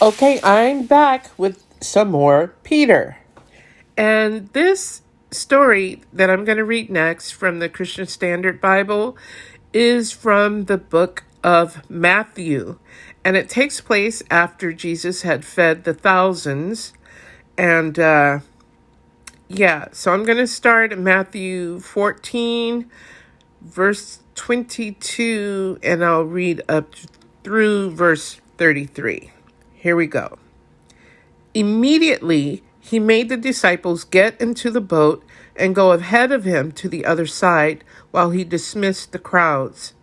Okay, I'm back with some more Peter. And this story that I'm going to read next from the Christian Standard Bible is from the book of Matthew. And it takes place after Jesus had fed the thousands. And so I'm going to start at Matthew 14, verse 22, and I'll read up through verse 33. Here we go. Immediately, he made the disciples get into the boat and go ahead of him to the other side while he dismissed the crowds.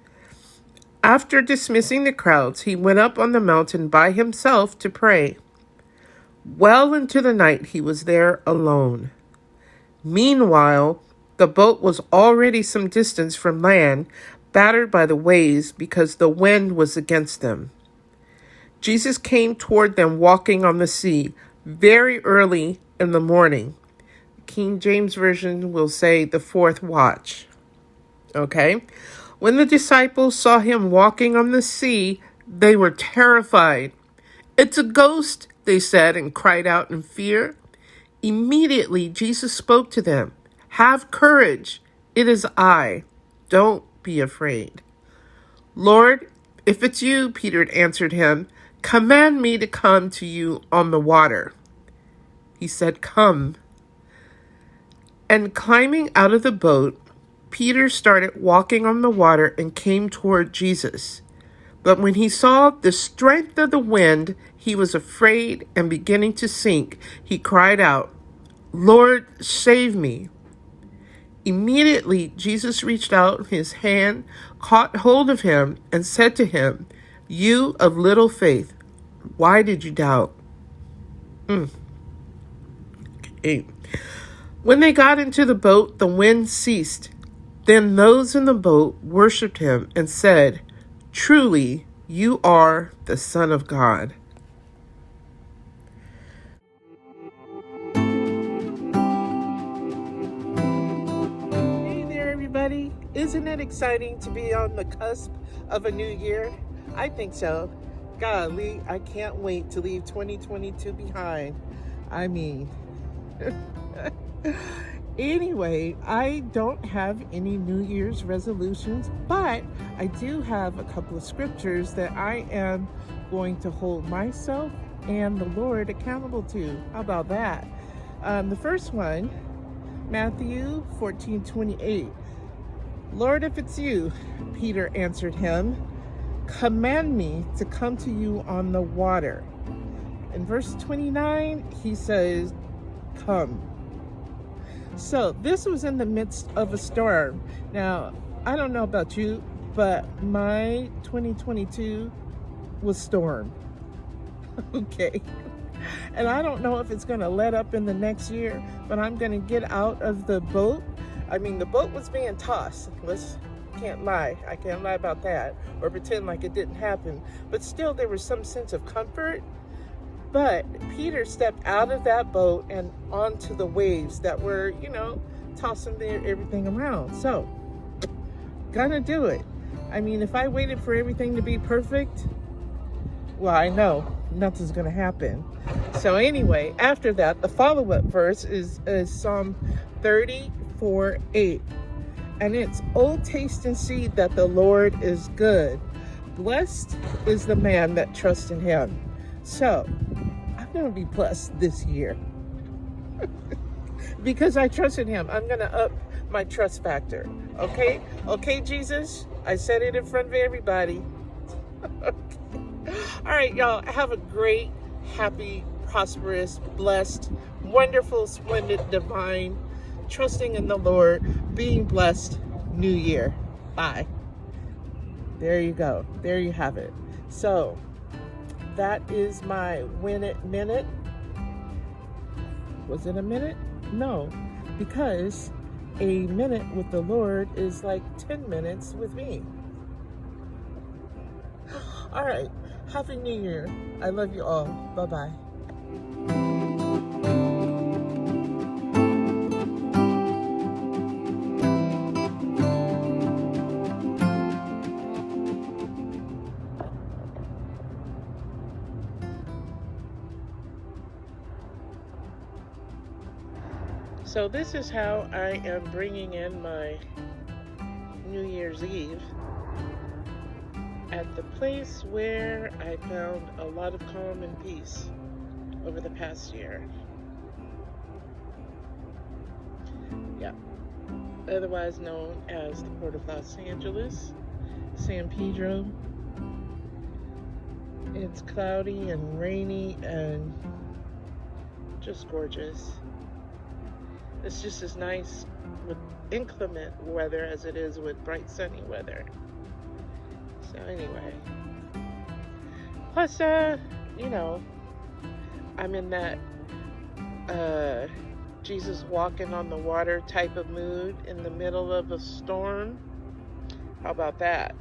After dismissing the crowds, he went up on the mountain by himself to pray. Well into the night, he was there alone. Meanwhile, the boat was already some distance from land, battered by the waves because the wind was against them. Jesus came toward them walking on the sea very early in the morning. King James Version will say the fourth watch. Okay? When the disciples saw him walking on the sea, they were terrified. "It's a ghost," they said, and cried out in fear. Immediately, Jesus spoke to them. "Have courage. It is I. Don't be afraid." "Lord, if it's you," Peter answered him, "command me to come to you on the water." He said, "Come." And climbing out of the boat, Peter started walking on the water and came toward Jesus. But when he saw the strength of the wind, he was afraid, and beginning to sink, he cried out, "Lord, save me." Immediately, Jesus reached out his hand, caught hold of him, and said to him, "You of little faith, why did you doubt?" Okay. When they got into the boat, the wind ceased. Then those in the boat worshipped him and said, "Truly, you are the Son of God." Hey there, everybody. Isn't it exciting to be on the cusp of a new year? I think so. Golly, I can't wait to leave 2022 behind. I mean, anyway, I don't have any New Year's resolutions, but I do have a couple of scriptures that I am going to hold myself and the Lord accountable to. How about that? The first one, Matthew 14:28. "Lord, if it's you," Peter answered him, "command me to come to you on the water." In verse 29, he says, "Come." So this was in the midst of a storm. Now, I don't know about you, but my 2022 was storm. Okay. And I don't know if it's going to let up in the next year, but I'm going to get out of the boat. I mean, the boat was being tossed. Can't lie. I can't lie about that or pretend like it didn't happen. But still, there was some sense of comfort. But Peter stepped out of that boat and onto the waves that were, tossing everything around. So, gonna do it. I mean, if I waited for everything to be perfect, well, I know nothing's gonna happen. So anyway, after that, the follow-up verse is Psalm 34:8. And it's, "Oh, taste and see that the Lord is good. Blessed is the man that trusts in him." So, I'm going to be blessed this year because I trust in him. I'm going to up my trust factor. Okay? Okay, Jesus? I said it in front of everybody. Okay. All right, y'all. Have a great, happy, prosperous, blessed, wonderful, splendid, divine, trusting in the Lord, being blessed New Year. Bye. There you go. There you have it. So, that is my Win It Minute. Was it a minute? No, because a minute with the Lord is like 10 minutes with me. All right. Happy New Year. I love you all. Bye-bye. So this is how I am bringing in my New Year's Eve at the place where I found a lot of calm and peace over the past year. Yeah. Otherwise known as the Port of Los Angeles, San Pedro. It's cloudy and rainy and just gorgeous. It's just as nice with inclement weather as it is with bright sunny weather. So anyway, plus I'm in that Jesus walking on the water type of mood in the middle of a storm. How about that?